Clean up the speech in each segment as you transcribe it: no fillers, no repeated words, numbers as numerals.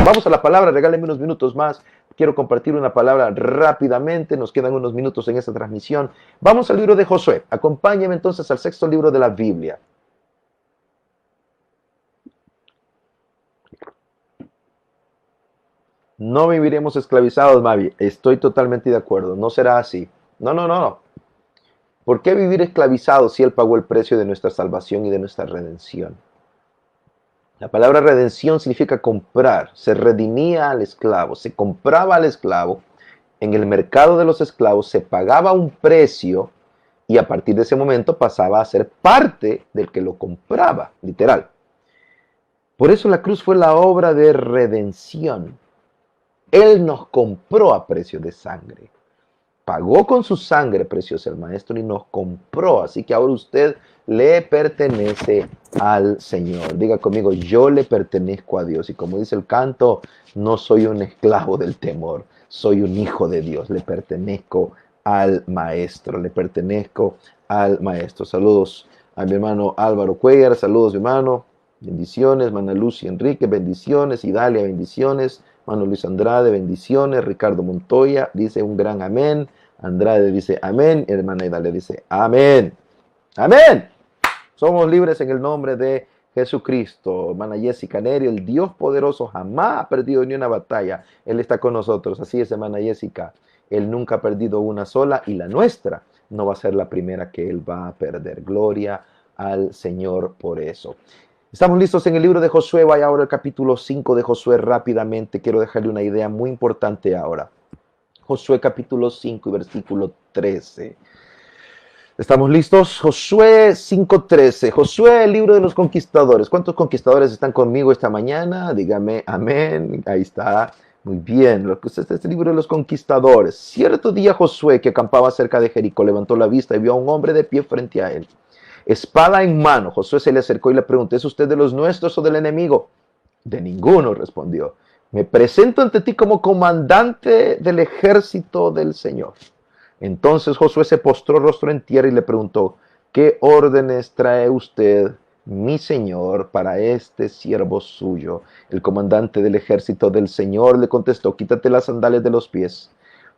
Vamos a la palabra, regálenme unos minutos más. Quiero compartir una palabra rápidamente, nos quedan unos minutos en esta transmisión. Vamos al libro de Josué. Acompáñenme entonces al sexto libro de la Biblia. No viviremos esclavizados, Mavi. Estoy totalmente de acuerdo. No será así. No. ¿Por qué vivir esclavizados si Él pagó el precio de nuestra salvación y de nuestra redención? La palabra redención significa comprar. Se redimía al esclavo, se compraba al esclavo. En el mercado de los esclavos se pagaba un precio y a partir de ese momento pasaba a ser parte del que lo compraba, literal. Por eso la cruz fue la obra de redención. Él nos compró a precio de sangre. Pagó con su sangre preciosa el Maestro y nos compró. Así que ahora usted le pertenece al Señor. Diga conmigo, yo le pertenezco a Dios. Y como dice el canto, no soy un esclavo del temor. Soy un hijo de Dios. Le pertenezco al Maestro. Le pertenezco al Maestro. Saludos a mi hermano Álvaro Cuellar. Saludos, mi hermano. Bendiciones. Hermana Lucy Enrique, bendiciones. Idalia, bendiciones. Hermano Luis Andrade, bendiciones. Ricardo Montoya dice un gran amén. Andrade dice amén. Hermana Idalia dice amén. Amén. Somos libres en el nombre de Jesucristo. Hermana Jessica Neri, el Dios poderoso jamás ha perdido ni una batalla. Él está con nosotros. Así es, hermana Jessica. Él nunca ha perdido una sola y la nuestra no va a ser la primera que Él va a perder. Gloria al Señor por eso. Estamos listos en el libro de Josué. Vaya ahora al capítulo 5 de Josué rápidamente. Quiero dejarle una idea muy importante ahora. Josué capítulo 5 y versículo 13. ¿Estamos listos? Josué 5:13. Josué, el libro de los conquistadores. ¿Cuántos conquistadores están conmigo esta mañana? Dígame amén. Ahí está. Muy bien. Este es el libro de los conquistadores. Cierto día Josué, que acampaba cerca de Jericó, levantó la vista y vio a un hombre de pie frente a él, espada en mano. Josué se le acercó y le preguntó, ¿es usted de los nuestros o del enemigo? De ninguno, respondió. Me presento ante ti como comandante del ejército del Señor. Entonces Josué se postró rostro en tierra y le preguntó, ¿qué órdenes trae usted, mi señor, para este siervo suyo? El comandante del ejército del Señor le contestó, quítate las sandalias de los pies,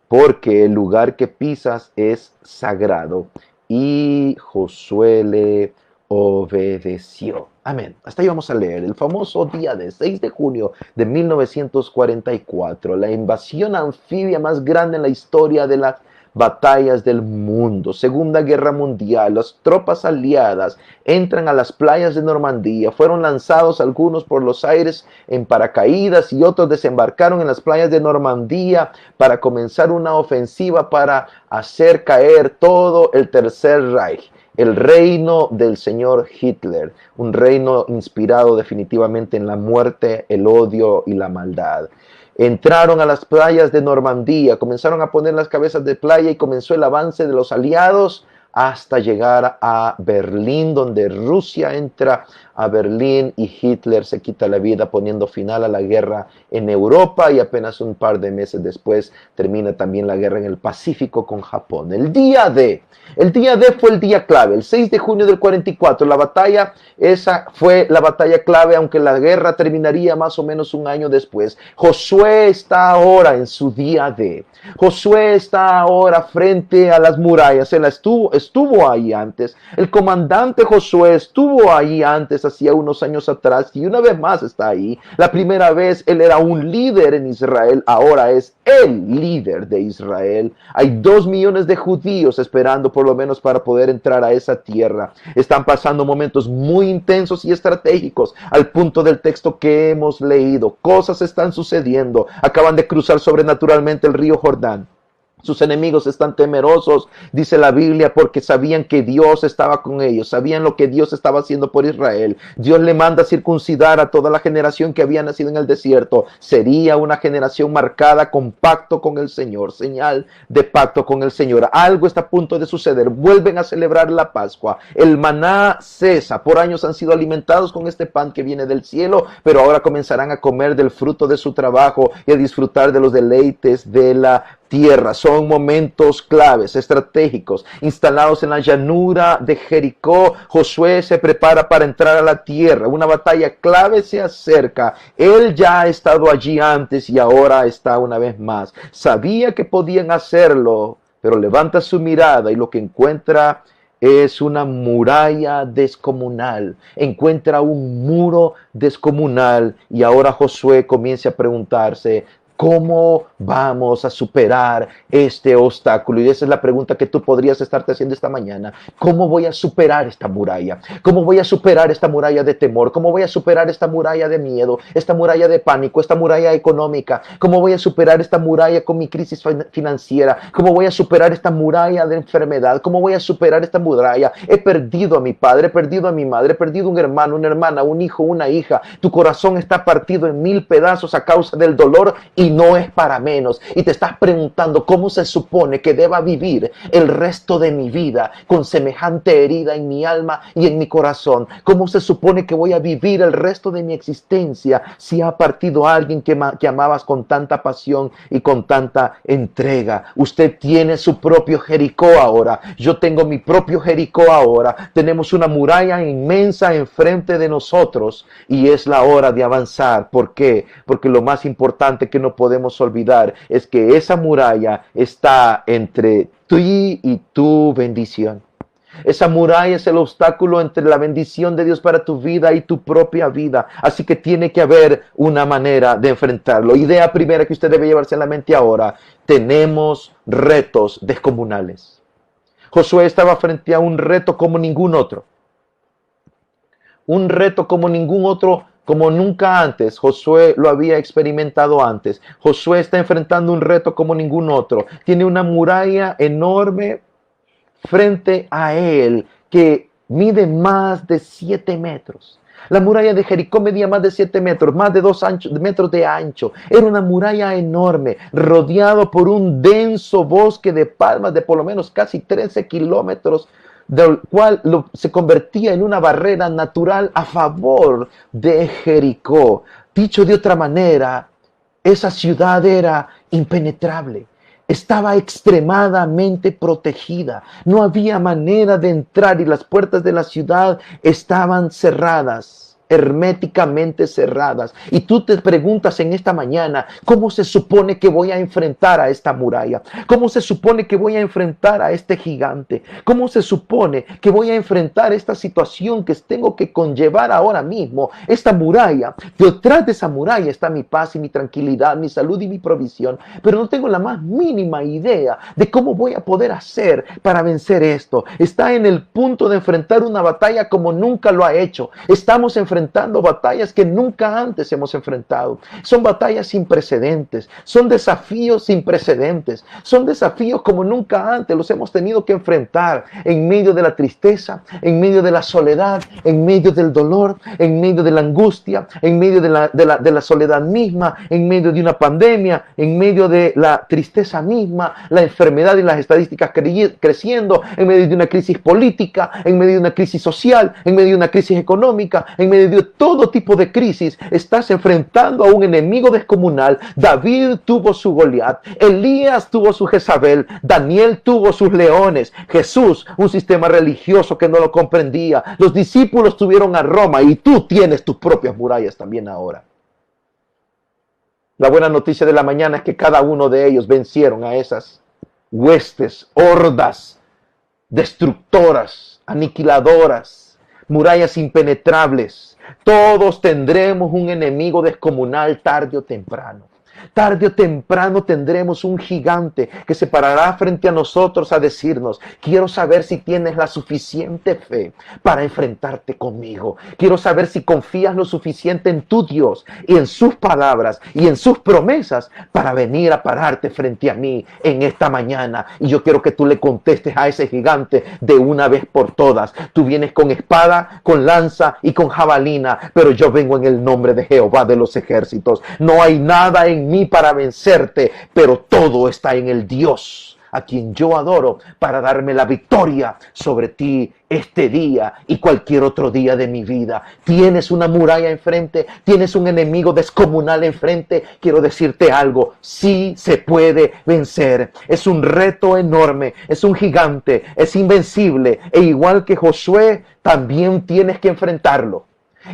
porque el lugar que pisas es sagrado. Y Josué le obedeció. Amén. Hasta ahí vamos a leer. El famoso día de 6 de junio de 1944, la invasión anfibia más grande en la historia de las batallas del mundo. Segunda Guerra Mundial. Las tropas aliadas entran a las playas de Normandía. Fueron lanzados algunos por los aires en paracaídas y otros desembarcaron en las playas de Normandía para comenzar una ofensiva para hacer caer todo el Tercer Reich. El reino del señor Hitler, un reino inspirado definitivamente en la muerte, el odio y la maldad. Entraron a las playas de Normandía, comenzaron a poner las cabezas de playa y comenzó el avance de los aliados hasta llegar a Berlín, donde Rusia entra a Berlín y Hitler se quita la vida poniendo final a la guerra en Europa y apenas un par de meses después termina también la guerra en el Pacífico con Japón. El día D fue el día clave, el 6 de junio del 44, la batalla, esa fue la batalla clave, aunque la guerra terminaría más o menos un año después. Josué está ahora en su día D. Josué está ahora frente a las murallas, él estuvo ahí antes, el comandante Josué estuvo ahí antes, hacía unos años atrás, y una vez más está ahí. La primera vez él era un líder en Israel, ahora es el líder de Israel. Hay 2 millones de judíos esperando por lo menos para poder entrar a esa tierra. Están pasando momentos muy intensos y estratégicos al punto del texto que hemos leído. Cosas están sucediendo. Acaban de cruzar sobrenaturalmente el río Jordán. Sus enemigos están temerosos, dice la Biblia, porque sabían que Dios estaba con ellos, sabían lo que Dios estaba haciendo por Israel. Dios le manda circuncidar a toda la generación que había nacido en el desierto. Sería una generación marcada con pacto con el Señor, señal de pacto con el Señor. Algo está a punto de suceder. Vuelven a celebrar la Pascua. El maná cesa. Por años han sido alimentados con este pan que viene del cielo, pero ahora comenzarán a comer del fruto de su trabajo y a disfrutar de los deleites de la tierra. Son momentos claves, estratégicos, instalados en la llanura de Jericó. Josué se prepara para entrar a la tierra. Una batalla clave se acerca. Él ya ha estado allí antes y ahora está una vez más. Sabía que podían hacerlo, pero levanta su mirada y lo que encuentra es una muralla descomunal. Encuentra un muro descomunal y ahora Josué comienza a preguntarse: ¿cómo vamos a superar este obstáculo? Y esa es la pregunta que tú podrías estarte haciendo esta mañana. ¿Cómo voy a superar esta muralla? ¿Cómo voy a superar esta muralla de temor? ¿Cómo voy a superar esta muralla de miedo? Esta muralla de pánico, esta muralla económica. ¿Cómo voy a superar esta muralla con mi crisis financiera? ¿Cómo voy a superar esta muralla de enfermedad? ¿Cómo voy a superar esta muralla? He perdido a mi padre, he perdido a mi madre, he perdido un hermano, una hermana, un hijo, una hija. Tu corazón está partido en 1000 pedazos a causa del dolor y no es para menos. Y te estás preguntando cómo se supone que deba vivir el resto de mi vida con semejante herida en mi alma y en mi corazón. ¿Cómo se supone que voy a vivir el resto de mi existencia si ha partido a alguien que amabas con tanta pasión y con tanta entrega? Usted tiene su propio Jericó ahora. Yo tengo mi propio Jericó ahora. Tenemos una muralla inmensa enfrente de nosotros y es la hora de avanzar. ¿Por qué? Porque lo más importante que no podemos olvidar es que esa muralla está entre ti y tu bendición. Esa muralla es el obstáculo entre la bendición de Dios para tu vida y tu propia vida. Así que tiene que haber una manera de enfrentarlo. Idea primera que usted debe llevarse en la mente ahora: tenemos retos descomunales. Josué estaba frente a un reto como ningún otro. Un reto como ningún otro, como nunca antes. Josué lo había experimentado antes. Josué está enfrentando un reto como ningún otro. Tiene una muralla enorme frente a él que mide más de 7 metros. La muralla de Jericó medía más de 7 metros, más de 2 metros de ancho. Era una muralla enorme, rodeado por un denso bosque de palmas de por lo menos casi 13 kilómetros, del cual se convertía en una barrera natural a favor de Jericó. Dicho de otra manera, esa ciudad era impenetrable. Estaba extremadamente protegida. No había manera de entrar y las puertas de la ciudad estaban cerradas, herméticamente cerradas. Y tú te preguntas en esta mañana: ¿cómo se supone que voy a enfrentar a esta muralla? ¿Cómo se supone que voy a enfrentar a este gigante? ¿Cómo se supone que voy a enfrentar esta situación que tengo que conllevar ahora mismo? Esta muralla, detrás de esa muralla está mi paz y mi tranquilidad, mi salud y mi provisión, pero no tengo la más mínima idea de cómo voy a poder hacer para vencer esto. Está en el punto de enfrentar una batalla como nunca lo ha hecho. Estamos enfrentando batallas que nunca antes hemos enfrentado. Son batallas sin precedentes, son desafíos sin precedentes, son desafíos como nunca antes los hemos tenido que enfrentar en medio de la tristeza, en medio de la soledad, en medio del dolor, en medio de la angustia, en medio de la soledad misma, en medio de una pandemia, en medio de la tristeza misma, la enfermedad y las estadísticas creciendo, en medio de una crisis política, en medio de una crisis social, en medio de una crisis económica, en medio de todo tipo de crisis. Estás enfrentando a un enemigo descomunal. David tuvo su Goliat, Elías tuvo su Jezabel, Daniel tuvo sus leones, Jesús un sistema religioso que no lo comprendía, los discípulos tuvieron a Roma y tú tienes tus propias murallas también ahora. La buena noticia de la mañana es que cada uno de ellos vencieron a esas huestes, hordas, destructoras, aniquiladoras, murallas impenetrables. Todos tendremos un enemigo descomunal tarde o temprano. Tarde o temprano tendremos un gigante que se parará frente a nosotros a decirnos: quiero saber si tienes la suficiente fe para enfrentarte conmigo. Quiero saber si confías lo suficiente en tu Dios y en sus palabras y en sus promesas para venir a pararte frente a mí en esta mañana. Y yo quiero que tú le contestes a ese gigante de una vez por todas. Tú vienes con espada, con lanza y con jabalina, pero yo vengo en el nombre de Jehová de los ejércitos. No hay nada en mí para vencerte, pero todo está en el Dios a quien yo adoro, para darme la victoria sobre ti este día y cualquier otro día de mi vida. Tienes una muralla enfrente, tienes un enemigo descomunal enfrente. Quiero decirte algo, sí se puede vencer. Es un reto enorme, es un gigante, es invencible. E igual que Josué, también tienes que enfrentarlo.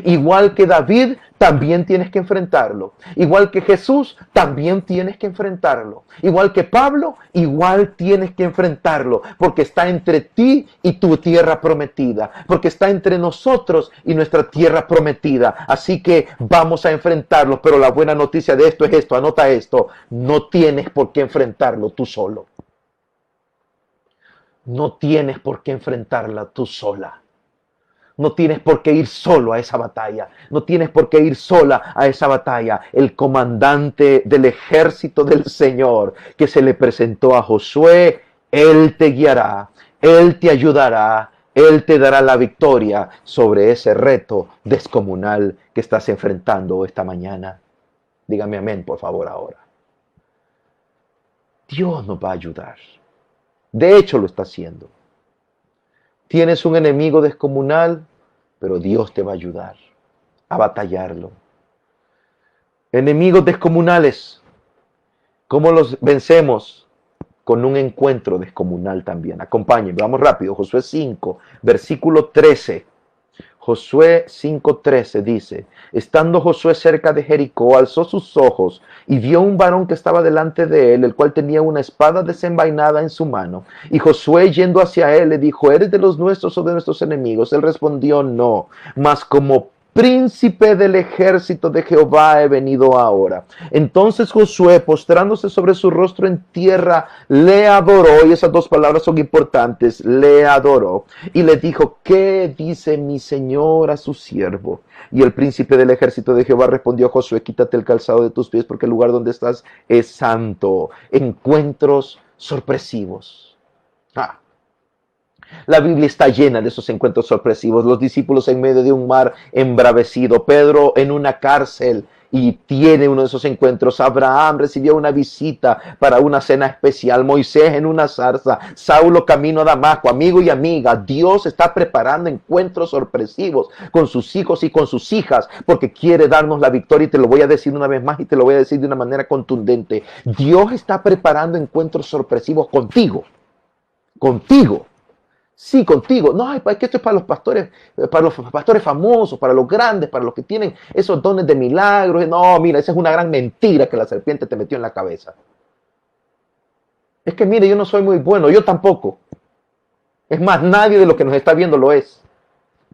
Igual que David, también tienes que enfrentarlo. Igual que Jesús, también tienes que enfrentarlo. Igual que Pablo, igual tienes que enfrentarlo. Porque está entre ti y tu tierra prometida. Porque está entre nosotros y nuestra tierra prometida. Así que vamos a enfrentarlo. Pero la buena noticia de esto es esto. Anota esto. No tienes por qué enfrentarlo tú solo. No tienes por qué enfrentarla tú sola. No tienes por qué ir solo a esa batalla. No tienes por qué ir sola a esa batalla. El comandante del ejército del Señor que se le presentó a Josué, Él te guiará, Él te ayudará, Él te dará la victoria sobre ese reto descomunal que estás enfrentando esta mañana. Dígame amén, por favor, ahora. Dios nos va a ayudar. De hecho, lo está haciendo. Tienes un enemigo descomunal, pero Dios te va a ayudar a batallarlo. Enemigos descomunales, ¿cómo los vencemos? Con un encuentro descomunal también. Acompáñenme, vamos rápido. Josué 5, versículo 13. Josué 5:13 dice, estando Josué cerca de Jericó, alzó sus ojos y vio un varón que estaba delante de él, el cual tenía una espada desenvainada en su mano. Y Josué, yendo hacia él, le dijo, ¿eres de los nuestros o de nuestros enemigos? Él respondió, no, mas como príncipe del ejército de Jehová he venido ahora. Entonces Josué, postrándose sobre su rostro en tierra, le adoró, y esas dos palabras son importantes, le adoró, y le dijo, ¿qué dice mi señor a su siervo? Y el príncipe del ejército de Jehová respondió a Josué, quítate el calzado de tus pies, porque el lugar donde estás es santo. Encuentros sorpresivos. La Biblia está llena de esos encuentros sorpresivos. Los discípulos en medio de un mar embravecido. Pedro en una cárcel y tiene uno de esos encuentros. Abraham recibió una visita para una cena especial. Moisés en una zarza. Saulo camino a Damasco. Amigo y amiga, Dios está preparando encuentros sorpresivos con sus hijos y con sus hijas porque quiere darnos la victoria. Y te lo voy a decir una vez más y te lo voy a decir de una manera contundente. Dios está preparando encuentros sorpresivos contigo. Contigo. Sí, contigo. No, es que esto es para los pastores famosos, para los grandes, para los que tienen esos dones de milagros. No, mira, esa es una gran mentira que la serpiente te metió en la cabeza. Es que mire, yo no soy muy bueno, yo tampoco. Es más, nadie de los que nos está viendo lo es.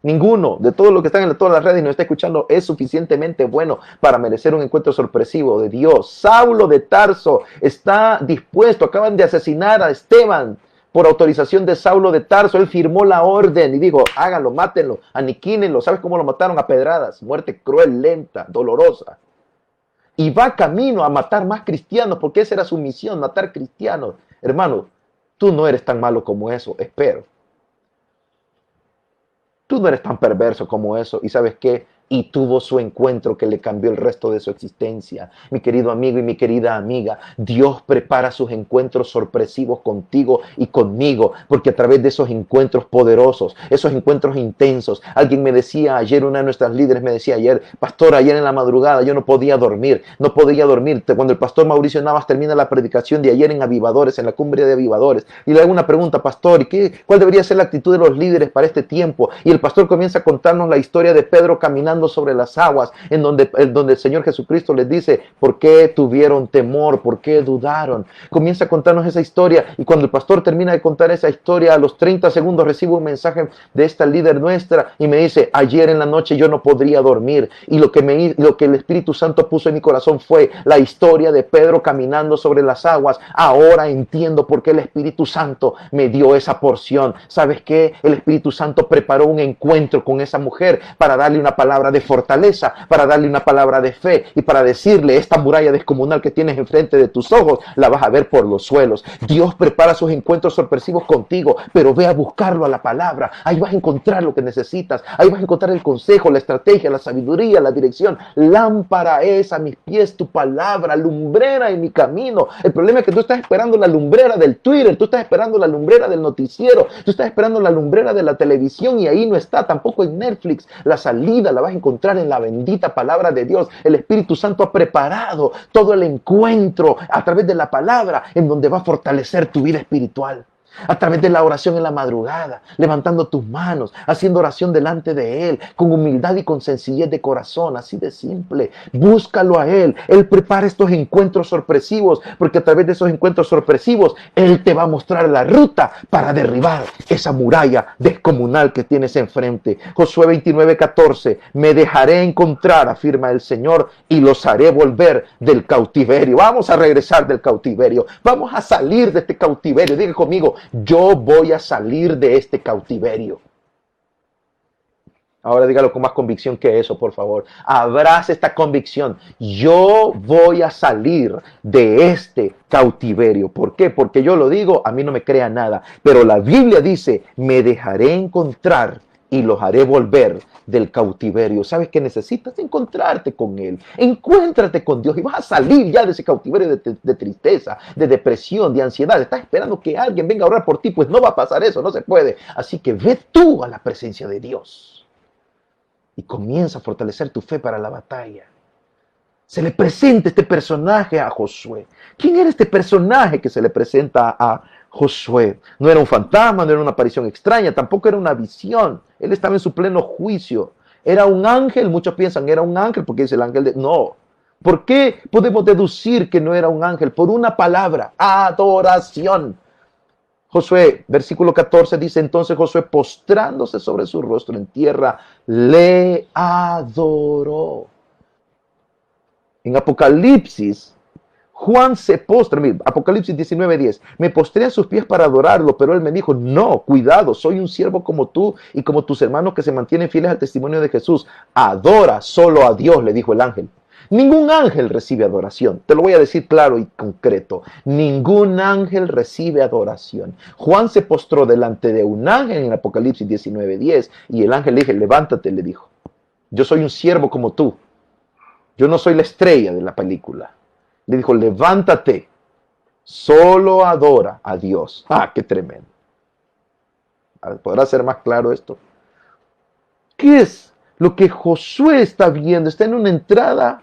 Ninguno de todos los que están en todas las redes y nos está escuchando es suficientemente bueno para merecer un encuentro sorpresivo de Dios. Saulo de Tarso está dispuesto, acaban de asesinar a Esteban. Por autorización de Saulo de Tarso, él firmó la orden y dijo, háganlo, mátenlo, aniquílenlo. ¿Sabes cómo lo mataron? A pedradas, muerte cruel, lenta, dolorosa. Y va camino a matar más cristianos, porque esa era su misión, matar cristianos. Hermano, tú no eres tan malo como eso, espero. Tú no eres tan perverso como eso. ¿Y sabes qué? Y tuvo su encuentro que le cambió el resto de su existencia. Mi querido amigo y mi querida amiga, Dios prepara sus encuentros sorpresivos contigo y conmigo, porque a través de esos encuentros poderosos, esos encuentros intensos, alguien me decía ayer, una de nuestras líderes me decía ayer, pastor, ayer en la madrugada yo no podía dormir. Cuando el pastor Mauricio Navas termina la predicación de ayer en Avivadores, en la cumbre de Avivadores, y le hago una pregunta, pastor, ¿cuál debería ser la actitud de los líderes para este tiempo? Y el pastor comienza a contarnos la historia de Pedro caminando sobre las aguas, en donde el Señor Jesucristo les dice, ¿por qué tuvieron temor? ¿Por qué dudaron? Comienza a contarnos esa historia, y cuando el pastor termina de contar esa historia, a los 30 segundos recibo un mensaje de esta líder nuestra, y me dice, ayer en la noche yo no podría dormir, y lo que el Espíritu Santo puso en mi corazón fue la historia de Pedro caminando sobre las aguas. Ahora entiendo por qué el Espíritu Santo me dio esa porción. ¿Sabes qué? El Espíritu Santo preparó un encuentro con esa mujer para darle una palabra palabra de fortaleza, para darle una palabra de fe y para decirle, esta muralla descomunal que tienes enfrente de tus ojos, la vas a ver por los suelos. Dios prepara sus encuentros sorpresivos contigo, pero ve a buscarlo a la palabra. Ahí vas a encontrar lo que necesitas. Ahí vas a encontrar el consejo, la estrategia, la sabiduría, la dirección. Lámpara es a mis pies tu palabra, lumbrera en mi camino. El problema es que tú estás esperando la lumbrera del Twitter, tú estás esperando la lumbrera del noticiero, tú estás esperando la lumbrera de la televisión y ahí no está, tampoco en Netflix. La salida la vas a encontrar en la bendita palabra de Dios. El Espíritu Santo ha preparado todo el encuentro a través de la palabra en donde va a fortalecer tu vida espiritual. A través de la oración en la madrugada, levantando tus manos, haciendo oración delante de Él, con humildad y con sencillez de corazón, así de simple. Búscalo a Él. Él prepara estos encuentros sorpresivos, porque a través de esos encuentros sorpresivos, Él te va a mostrar la ruta para derribar esa muralla descomunal que tienes enfrente. Josué 29:14, me dejaré encontrar, afirma el Señor, y los haré volver del cautiverio. Vamos a regresar del cautiverio. Vamos a salir de este cautiverio. Diga conmigo, yo voy a salir de este cautiverio. Ahora dígalo con más convicción que eso, por favor. Abraza esta convicción. Yo voy a salir de este cautiverio. ¿Por qué? Porque yo lo digo, a mí no me crea nada. Pero la Biblia dice, me dejaré encontrar y los haré volver del cautiverio. ¿Sabes qué necesitas? Encontrarte con Él. Encuéntrate con Dios y vas a salir ya de ese cautiverio de tristeza, de depresión, de ansiedad. Estás esperando que alguien venga a orar por ti. Pues no va a pasar eso, no se puede. Así que ve tú a la presencia de Dios y comienza a fortalecer tu fe para la batalla. Se le presenta este personaje a Josué. ¿Quién era este personaje que se le presenta a Josué? No era un fantasma, no era una aparición extraña, tampoco era una visión. Él estaba en su pleno juicio. Era un ángel, muchos piensan era un ángel porque es el ángel de... No. ¿Por qué podemos deducir que no era un ángel? Por una palabra, adoración. Josué, versículo 14 dice, entonces Josué postrándose sobre su rostro en tierra, le adoró. En Apocalipsis, Juan se postra, mira, Apocalipsis 19:10, me postré a sus pies para adorarlo, pero él me dijo, no, cuidado, soy un siervo como tú y como tus hermanos que se mantienen fieles al testimonio de Jesús. Adora solo a Dios, le dijo el ángel. Ningún ángel recibe adoración. Te lo voy a decir claro y concreto. Ningún ángel recibe adoración. Juan se postró delante de un ángel en Apocalipsis 19:10 y el ángel le dijo, levántate, le dijo. Yo soy un siervo como tú. Yo no soy la estrella de la película. Le dijo, levántate, solo adora a Dios. ¡Ah, qué tremendo! ¿Podrá ser más claro esto? ¿Qué es lo que Josué está viendo? Está en una entrada,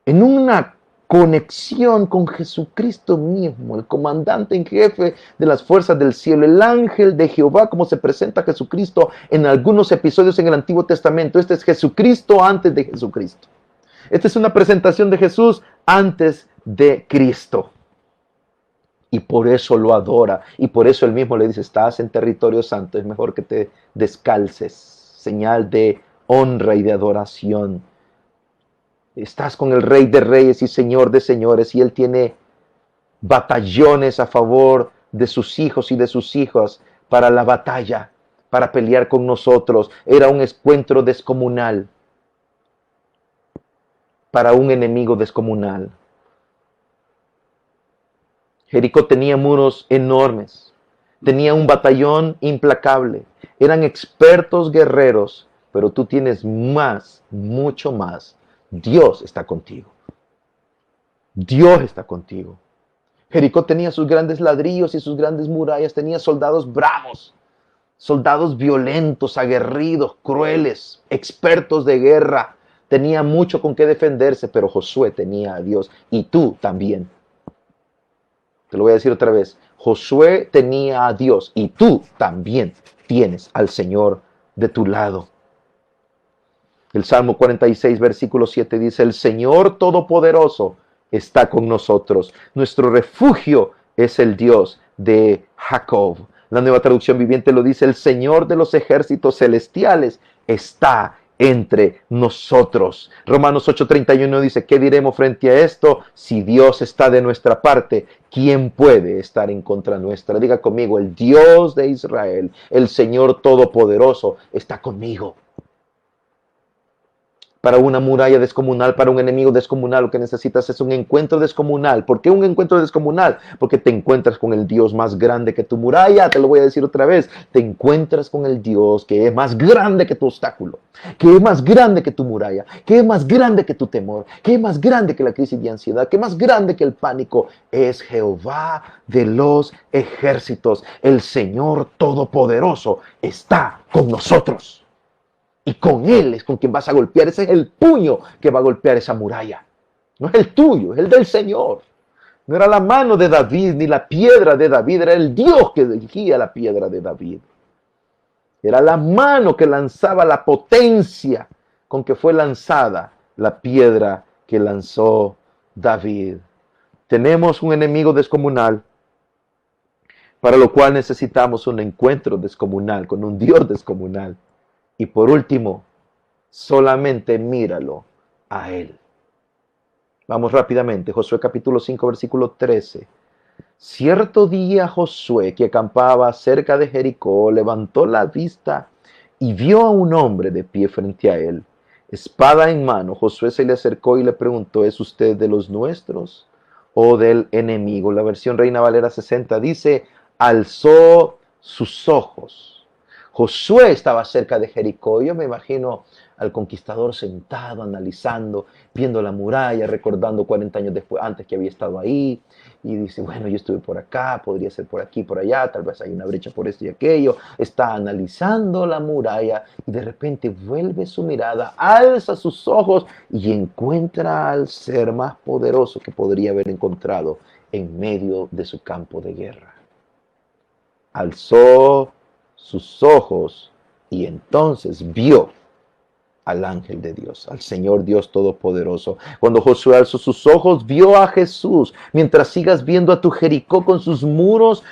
en una conexión con Jesucristo mismo, el comandante en jefe de las fuerzas del cielo, el ángel de Jehová, como se presenta Jesucristo en algunos episodios en el Antiguo Testamento. Este es Jesucristo antes de Jesucristo. Esta es una presentación de Jesús antes de Cristo. Y por eso lo adora. Y por eso él mismo le dice, estás en territorio santo, es mejor que te descalces. Señal de honra y de adoración. Estás con el Rey de Reyes y Señor de Señores. Y él tiene batallones a favor de sus hijos y de sus hijas para la batalla, para pelear con nosotros. Era un encuentro descomunal para un enemigo descomunal. Jericó tenía muros enormes, tenía un batallón implacable, eran expertos guerreros, pero tú tienes más, mucho más. Dios está contigo. Dios está contigo. Jericó tenía sus grandes ladrillos y sus grandes murallas, tenía soldados bravos, soldados violentos, aguerridos, crueles, expertos de guerra. Tenía mucho con qué defenderse, pero Josué tenía a Dios y tú también. Te lo voy a decir otra vez. Josué tenía a Dios y tú también tienes al Señor de tu lado. El Salmo 46, versículo 7 dice, el Señor Todopoderoso está con nosotros. Nuestro refugio es el Dios de Jacob. La Nueva Traducción Viviente lo dice, el Señor de los ejércitos celestiales está entre nosotros. Romanos 8:31 dice, ¿qué diremos frente a esto? Si Dios está de nuestra parte, ¿quién puede estar en contra nuestra? Diga conmigo, el Dios de Israel, el Señor Todopoderoso, está conmigo. Para una muralla descomunal, para un enemigo descomunal, lo que necesitas es un encuentro descomunal. ¿Por qué un encuentro descomunal? Porque te encuentras con el Dios más grande que tu muralla. Te lo voy a decir otra vez. Te encuentras con el Dios que es más grande que tu obstáculo, que es más grande que tu muralla, que es más grande que tu temor, que es más grande que la crisis de ansiedad, que es más grande que el pánico. Es Jehová de los ejércitos. El Señor Todopoderoso está con nosotros. Y con Él es con quien vas a golpear. Ese es el puño que va a golpear esa muralla. No es el tuyo, es el del Señor. No era la mano de David ni la piedra de David, era el Dios que dirigía la piedra de David. Era la mano que lanzaba la potencia con que fue lanzada la piedra que lanzó David. Tenemos un enemigo descomunal, para lo cual necesitamos un encuentro descomunal con un Dios descomunal. Y por último, solamente míralo a Él. Vamos rápidamente, Josué capítulo 5, versículo 13. Cierto día Josué, que acampaba cerca de Jericó, levantó la vista y vio a un hombre de pie frente a él, espada en mano. Josué se le acercó y le preguntó, ¿es usted de los nuestros o del enemigo? La versión Reina Valera 60 dice, alzó sus ojos. Josué estaba cerca de Jericó. Yo me imagino al conquistador sentado, analizando, viendo la muralla, recordando 40 años después, antes que había estado ahí. Y dice, bueno, yo estuve por acá, podría ser por aquí, por allá, tal vez hay una brecha por esto y aquello. Está analizando la muralla y de repente vuelve su mirada, alza sus ojos y encuentra al ser más poderoso que podría haber encontrado en medio de su campo de guerra. Alzó sus ojos y entonces vio al ángel de Dios, al Señor Dios Todopoderoso. Cuando Josué alzó sus ojos, vio a Jesús. Mientras sigas viendo a tu Jericó con sus muros,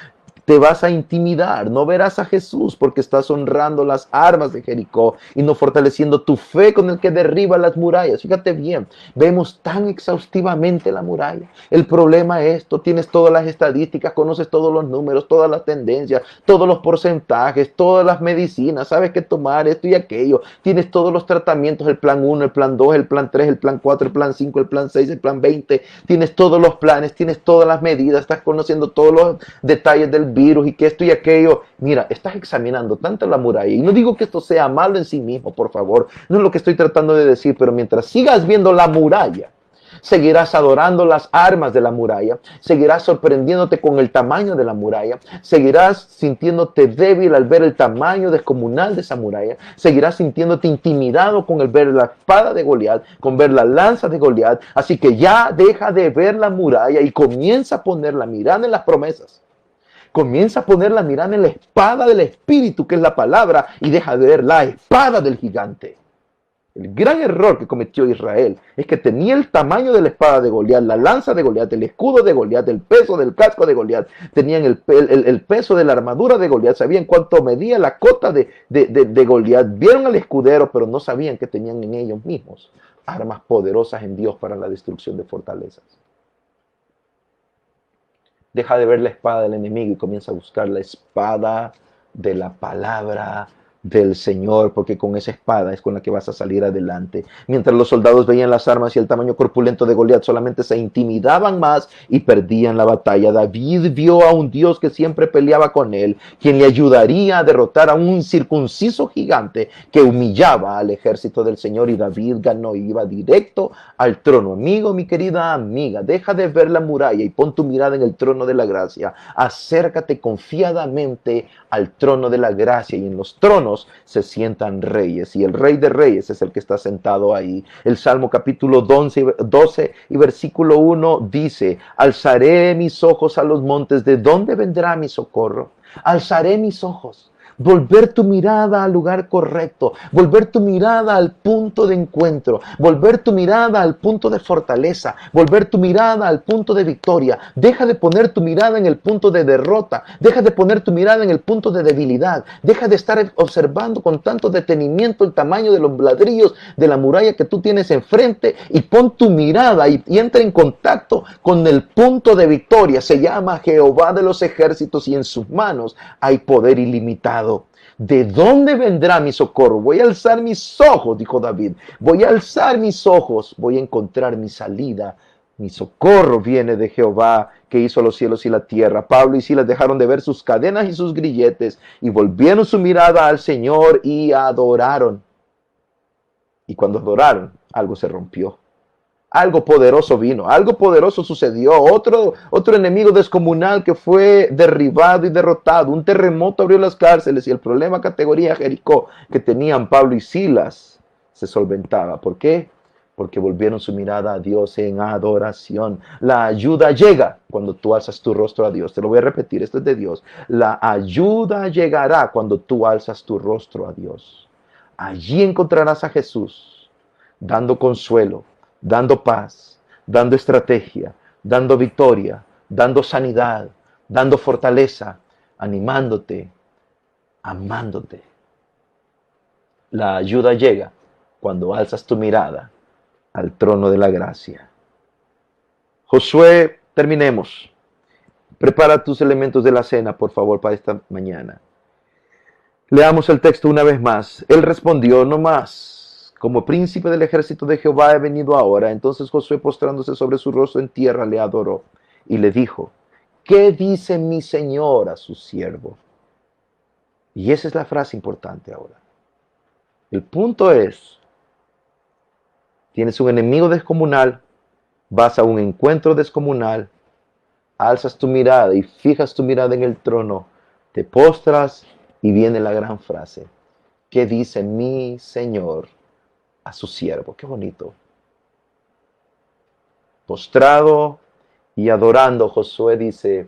te vas a intimidar, no verás a Jesús porque estás honrando las armas de Jericó y no fortaleciendo tu fe con el que derriba las murallas. Fíjate bien, vemos tan exhaustivamente la muralla. El problema es esto, tienes todas las estadísticas, conoces todos los números, todas las tendencias, todos los porcentajes, todas las medicinas, sabes qué tomar, esto y aquello. Tienes todos los tratamientos, el plan 1, el plan 2, el plan 3, el plan 4, el plan 5, el plan 6, el plan 20. Tienes todos los planes, tienes todas las medidas, estás conociendo todos los detalles del virus y que esto y aquello. Mira, estás examinando tanto la muralla y no digo que esto sea malo en sí mismo, por favor, no es lo que estoy tratando de decir, pero mientras sigas viendo la muralla, seguirás adorando las armas de la muralla, seguirás sorprendiéndote con el tamaño de la muralla, seguirás sintiéndote débil al ver el tamaño descomunal de esa muralla, seguirás sintiéndote intimidado con el ver la espada de Goliat, con ver la lanza de Goliat. Así que ya deja de ver la muralla y comienza a poner la mirada en las promesas. Comienza a poner la mirada en la espada del Espíritu, que es la palabra, y deja de ver la espada del gigante. El gran error que cometió Israel es que tenía el tamaño de la espada de Goliat, la lanza de Goliat, el escudo de Goliat, el peso del casco de Goliat, tenían el peso de la armadura de Goliat, sabían cuánto medía la cota de Goliat, vieron al escudero, pero no sabían que tenían en ellos mismos armas poderosas en Dios para la destrucción de fortalezas. Deja de ver la espada del enemigo y comienza a buscar la espada de la palabra del Señor, porque con esa espada es con la que vas a salir adelante. Mientras los soldados veían las armas y el tamaño corpulento de Goliat, solamente se intimidaban más y perdían la batalla. David vio a un Dios que siempre peleaba con él, quien le ayudaría a derrotar a un incircunciso gigante que humillaba al ejército del Señor, y David ganó y iba directo al trono. Amigo, mi querida amiga, deja de ver la muralla y pon tu mirada en el trono de la gracia. Acércate confiadamente al trono de la gracia, y en los tronos se sientan reyes, y el Rey de Reyes es el que está sentado ahí. El Salmo capítulo 12 y versículo 1 dice: alzaré mis ojos a los montes, ¿de dónde vendrá mi socorro? Alzaré mis ojos. Volver tu mirada al lugar correcto, volver tu mirada al punto de encuentro, volver tu mirada al punto de fortaleza, volver tu mirada al punto de victoria. Deja de poner tu mirada en el punto de derrota, deja de poner tu mirada en el punto de debilidad, deja de estar observando con tanto detenimiento el tamaño de los ladrillos de la muralla que tú tienes enfrente, y pon tu mirada y entra en contacto con el punto de victoria. Se llama Jehová de los ejércitos, y en sus manos hay poder ilimitado. lado. ¿De dónde vendrá mi socorro? Voy a alzar mis ojos, dijo David. Voy a alzar mis ojos, voy a encontrar mi salida. Mi socorro viene de Jehová, que hizo los cielos y la tierra. Pablo y Silas dejaron de ver sus cadenas y sus grilletes y volvieron su mirada al Señor y adoraron. Y cuando adoraron, algo se rompió. Algo poderoso vino, algo poderoso sucedió, otro enemigo descomunal que fue derribado y derrotado, un terremoto abrió las cárceles y el problema categoría Jericó que tenían Pablo y Silas se solventaba. ¿Por qué? Porque volvieron su mirada a Dios en adoración. La ayuda llega cuando tú alzas tu rostro a Dios. Te lo voy a repetir, esto es de Dios. La ayuda llegará cuando tú alzas tu rostro a Dios. Allí encontrarás a Jesús dando consuelo, dando paz, dando estrategia, dando victoria, dando sanidad, dando fortaleza, animándote, amándote. La ayuda llega cuando alzas tu mirada al trono de la gracia. Josué, terminemos. Prepara tus elementos de la cena, por favor, para esta mañana. Leamos el texto una vez más. Él respondió, no más. Como príncipe del ejército de Jehová he venido ahora. Entonces Josué, postrándose sobre su rostro en tierra, le adoró y le dijo, ¿qué dice mi señor a su siervo? Y esa es la frase importante ahora. El punto es, tienes un enemigo descomunal, vas a un encuentro descomunal, alzas tu mirada y fijas tu mirada en el trono, te postras y viene la gran frase, ¿qué dice mi señor a su siervo? Qué bonito. Postrado y adorando, Josué dice,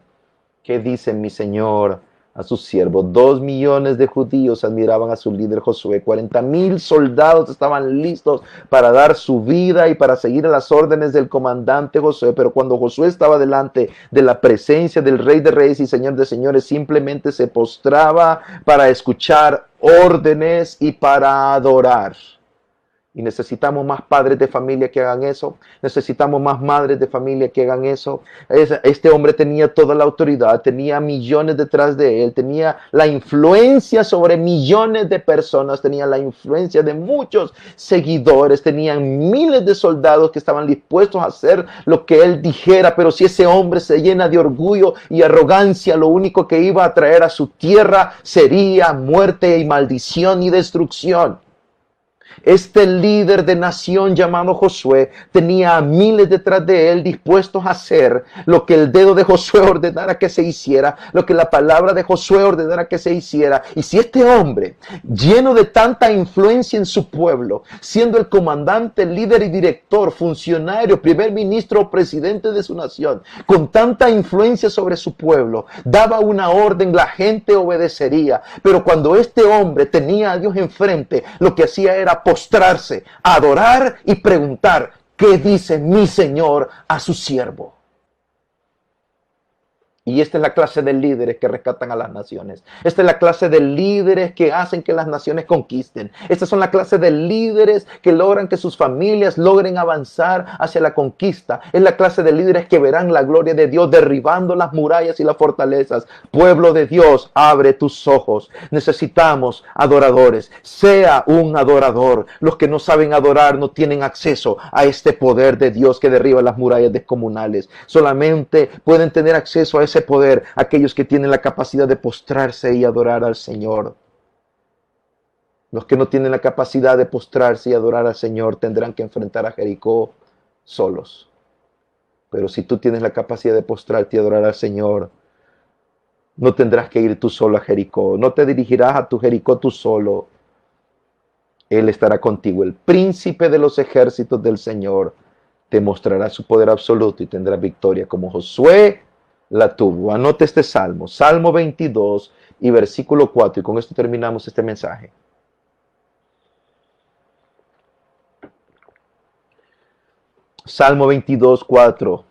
¿qué dice mi señor a su siervo? 2 millones de judíos admiraban a su líder Josué. 40,000 soldados estaban listos para dar su vida y para seguir las órdenes del comandante Josué. Pero cuando Josué estaba delante de la presencia del Rey de Reyes y Señor de Señores, simplemente se postraba para escuchar órdenes y para adorar. Y necesitamos más padres de familia que hagan eso. Necesitamos más madres de familia que hagan eso. Este hombre tenía toda la autoridad, tenía millones detrás de él, tenía la influencia sobre millones de personas, tenía la influencia de muchos seguidores, tenían miles de soldados que estaban dispuestos a hacer lo que él dijera. Pero si ese hombre se llena de orgullo y arrogancia, lo único que iba a traer a su tierra sería muerte y maldición y destrucción. Este líder de nación llamado Josué tenía a miles detrás de él dispuestos a hacer lo que el dedo de Josué ordenara que se hiciera, lo que la palabra de Josué ordenara que se hiciera. Y si este hombre, lleno de tanta influencia en su pueblo, siendo el comandante, líder y director, funcionario, primer ministro o presidente de su nación, con tanta influencia sobre su pueblo, daba una orden, la gente obedecería. Pero cuando este hombre tenía a Dios enfrente, lo que hacía era postrarse, adorar y preguntar, ¿qué dice mi Señor a su siervo? Y esta es la clase de líderes que rescatan a las naciones. Esta es la clase de líderes que hacen que las naciones conquisten. Estas son la clase de líderes que logran que sus familias logren avanzar hacia la conquista. Es la clase de líderes que verán la gloria de Dios derribando las murallas y las fortalezas. Pueblo de Dios, abre tus ojos. Necesitamos adoradores. Sea un adorador. Los que no saben adorar no tienen acceso a este poder de Dios que derriba las murallas descomunales. Solamente pueden tener acceso a ese poder aquellos que tienen la capacidad de postrarse y adorar al Señor. Los que no tienen la capacidad de postrarse y adorar al Señor tendrán que enfrentar a Jericó solos. Pero si tú tienes la capacidad de postrarte y adorar al Señor, no tendrás que ir tú solo a Jericó. No te dirigirás a tu Jericó tú solo. Él estará contigo. El príncipe de los ejércitos del Señor te mostrará su poder absoluto y tendrás victoria como Josué la tuvo. Anote este salmo, Salmo 22 y versículo 4, y con esto terminamos este mensaje. Salmo 22, 4.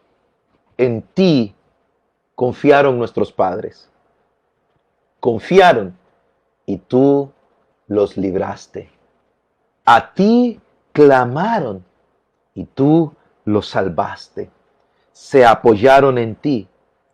En ti confiaron nuestros padres. Confiaron y tú los libraste. A ti clamaron y tú los salvaste. Se apoyaron en ti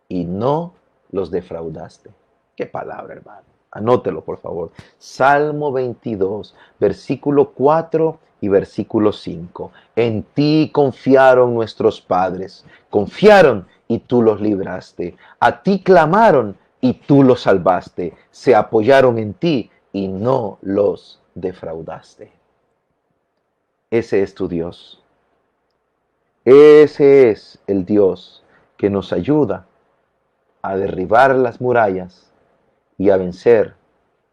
y no los defraudaste. Qué palabra, hermano. Anótelo, por favor. Salmo 22, versículo 4 y versículo 5. En ti confiaron nuestros padres. Confiaron y tú los libraste. A ti clamaron y tú los salvaste. Se apoyaron en ti y no los defraudaste. Ese es tu Dios. Ese es el Dios que nos ayuda a derribar las murallas y a vencer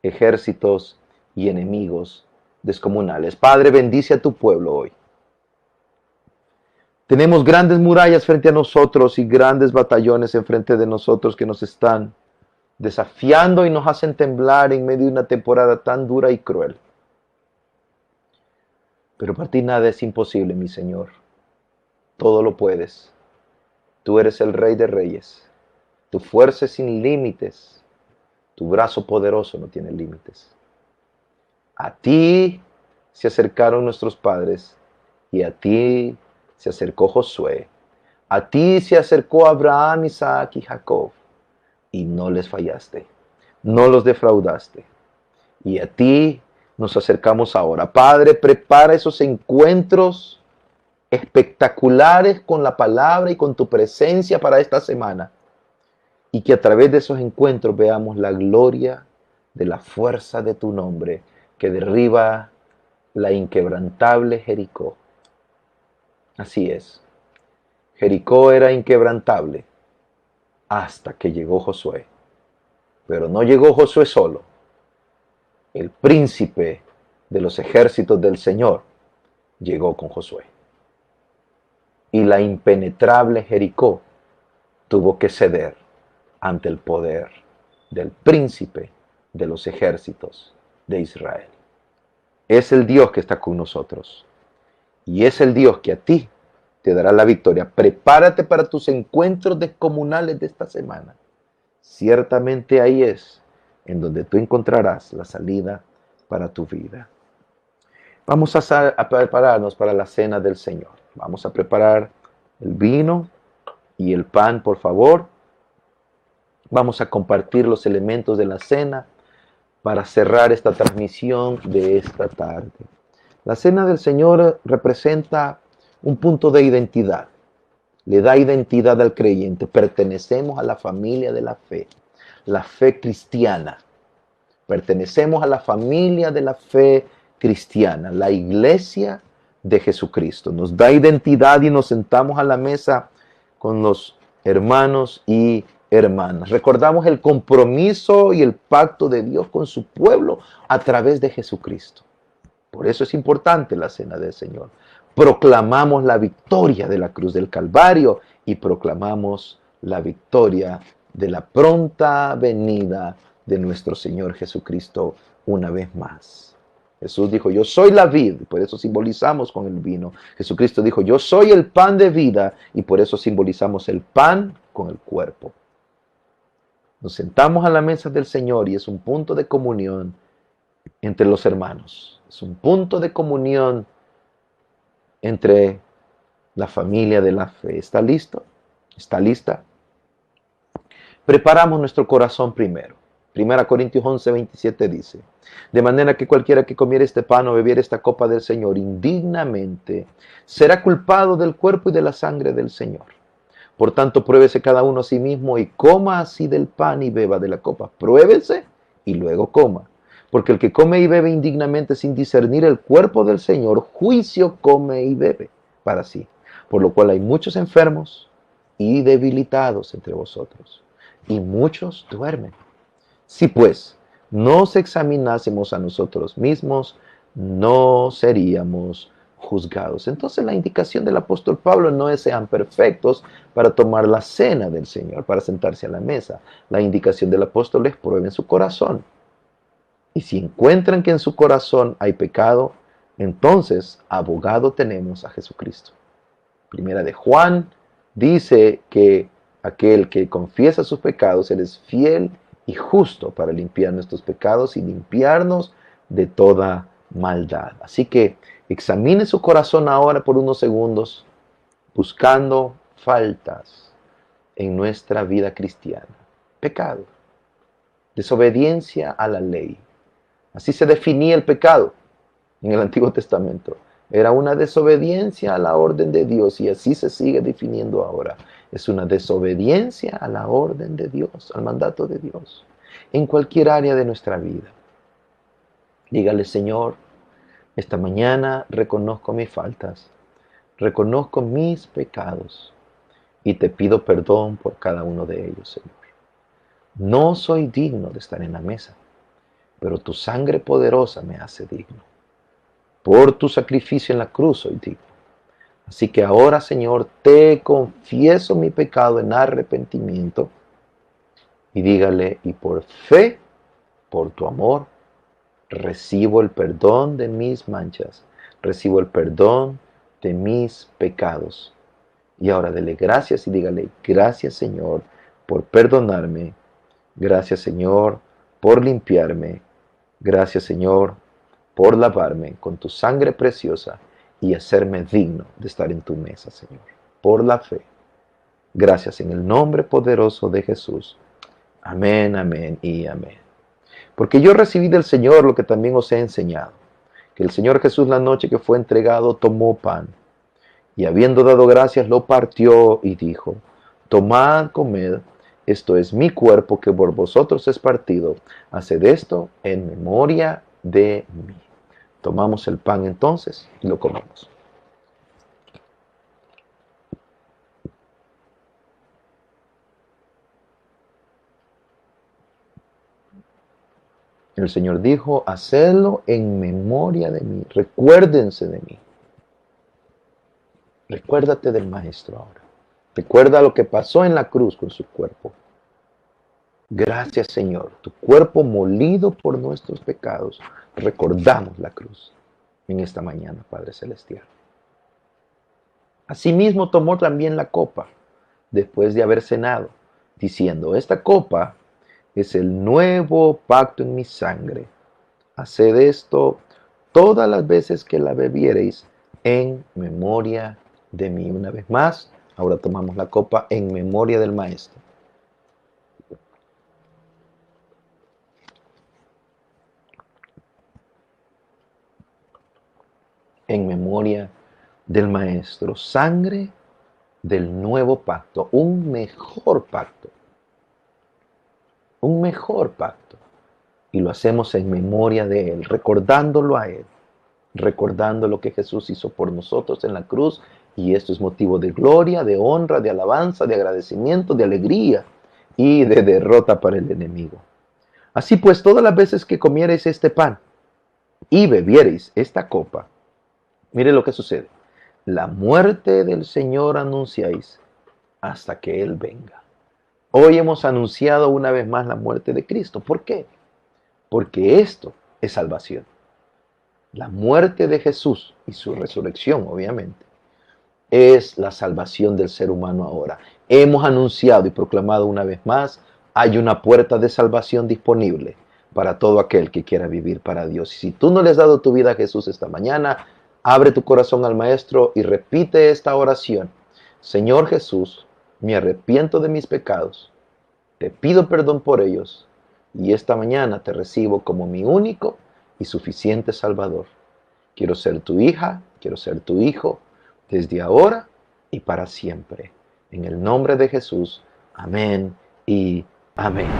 ejércitos y enemigos descomunales. Padre, bendice a tu pueblo hoy. Tenemos grandes murallas frente a nosotros y grandes batallones enfrente de nosotros que nos están desafiando y nos hacen temblar en medio de una temporada tan dura y cruel. Pero para ti nada es imposible, mi Señor. Todo lo puedes. Tú eres el Rey de Reyes. Tu fuerza es sin límites. Tu brazo poderoso no tiene límites. A ti se acercaron nuestros padres y a ti se acercó Josué. A ti se acercó Abraham, Isaac y Jacob y no les fallaste. No los defraudaste. Y a ti nos acercamos ahora. Padre, prepara esos encuentros espectaculares con la palabra y con tu presencia para esta semana. Y que a través de esos encuentros veamos la gloria de la fuerza de tu nombre que derriba la inquebrantable Jericó. Así es. Jericó era inquebrantable hasta que llegó Josué. Pero no llegó Josué solo. El príncipe de los ejércitos del Señor llegó con Josué. Y la impenetrable Jericó tuvo que ceder ante el poder del príncipe de los ejércitos de Israel. Es el Dios que está con nosotros. Y es el Dios que a ti te dará la victoria. Prepárate para tus encuentros descomunales de esta semana. Ciertamente ahí es en donde tú encontrarás la salida para tu vida. Vamos a prepararnos para la cena del Señor. Vamos a preparar el vino y el pan, por favor. Vamos a compartir los elementos de la cena para cerrar esta transmisión de esta tarde. La cena del Señor representa un punto de identidad. Le da identidad al creyente. Pertenecemos a la familia de la fe cristiana. Pertenecemos a la familia de la fe cristiana, la iglesia de Jesucristo. Nos da identidad y nos sentamos a la mesa con los hermanos y hermanas. Recordamos el compromiso y el pacto de Dios con su pueblo a través de Jesucristo. Por eso es importante la cena del Señor. Proclamamos la victoria de la cruz del Calvario y proclamamos la victoria de la pronta venida de nuestro Señor Jesucristo una vez más. Jesús dijo, yo soy la vid, por eso simbolizamos con el vino. Jesucristo dijo, yo soy el pan de vida, y por eso simbolizamos el pan con el cuerpo. Nos sentamos a la mesa del Señor y es un punto de comunión entre los hermanos. Es un punto de comunión entre la familia de la fe. ¿Está listo? ¿Está lista? Preparamos nuestro corazón primero. 1 Corintios 11, 27 dice, de manera que cualquiera que comiera este pan o bebiera esta copa del Señor indignamente, será culpado del cuerpo y de la sangre del Señor. Por tanto, pruébese cada uno a sí mismo y coma así del pan y beba de la copa. Pruébese y luego coma. Porque el que come y bebe indignamente sin discernir el cuerpo del Señor, juicio come y bebe para sí. Por lo cual hay muchos enfermos y debilitados entre vosotros, y muchos duermen. Si pues nos examinásemos a nosotros mismos, no seríamos juzgados. Entonces la indicación del apóstol Pablo no es sean perfectos para tomar la cena del Señor, para sentarse a la mesa. La indicación del apóstol es prueben su corazón. Y si encuentran que en su corazón hay pecado, entonces abogado tenemos a Jesucristo. Primera de Juan dice que aquel que confiesa sus pecados, Él es fiel y justo para limpiar nuestros pecados y limpiarnos de toda maldad. Así que examine su corazón ahora por unos segundos, buscando faltas en nuestra vida cristiana. Pecado. desobediencia a la ley. Así se definía el pecado en el Antiguo Testamento. Era una desobediencia a la orden de Dios y así se sigue definiendo ahora. Es una desobediencia a la orden de Dios, al mandato de Dios, en cualquier área de nuestra vida. Dígale, Señor, esta mañana reconozco mis faltas, reconozco mis pecados y te pido perdón por cada uno de ellos, Señor. No soy digno de estar en la mesa, pero tu sangre poderosa me hace digno. Por tu sacrificio en la cruz soy digno. Así que ahora, Señor, te confieso mi pecado en arrepentimiento y dígale, y por fe, por tu amor, recibo el perdón de mis manchas, recibo el perdón de mis pecados. Y ahora dele gracias y dígale, gracias, Señor, por perdonarme. Gracias, Señor, por limpiarme. Gracias, Señor, por lavarme con tu sangre preciosa y hacerme digno de estar en tu mesa, Señor, por la fe. Gracias en el nombre poderoso de Jesús. Amén, amén y amén. Porque yo recibí del Señor lo que también os he enseñado, que el Señor Jesús la noche que fue entregado tomó pan, y habiendo dado gracias lo partió y dijo, tomad, comed, esto es mi cuerpo que por vosotros es partido, haced esto en memoria de mí. Tomamos el pan entonces y lo comemos. El Señor dijo, hacedlo en memoria de mí, recuérdense de mí. Recuérdate del Maestro ahora. Recuerda lo que pasó en la cruz con su cuerpo. Gracias, Señor, tu cuerpo molido por nuestros pecados. Recordamos la cruz en esta mañana, Padre Celestial. Asimismo tomó también la copa, después de haber cenado, diciendo, esta copa es el nuevo pacto en mi sangre. Haced esto todas las veces que la bebiereis en memoria de mí. Una vez más, ahora tomamos la copa en memoria del Maestro. En memoria del Maestro. Sangre del nuevo pacto, un mejor pacto. Un mejor pacto. Y lo hacemos en memoria de Él, recordándolo a Él, recordando lo que Jesús hizo por nosotros en la cruz. Y esto es motivo de gloria, de honra, de alabanza, de agradecimiento, de alegría y de derrota para el enemigo. Así pues, todas las veces que comiereis este pan y bebiereis esta copa, mire lo que sucede. La muerte del Señor anunciáis hasta que Él venga. Hoy hemos anunciado una vez más la muerte de Cristo. ¿Por qué? Porque esto es salvación. La muerte de Jesús y su resurrección, obviamente, es la salvación del ser humano ahora. Hemos anunciado y proclamado una vez más, hay una puerta de salvación disponible para todo aquel que quiera vivir para Dios. Y si tú no le has dado tu vida a Jesús esta mañana, abre tu corazón al Maestro y repite esta oración. Señor Jesús, me arrepiento de mis pecados, te pido perdón por ellos y esta mañana te recibo como mi único y suficiente Salvador. Quiero ser tu hija, quiero ser tu hijo, desde ahora y para siempre. En el nombre de Jesús, amén y amén.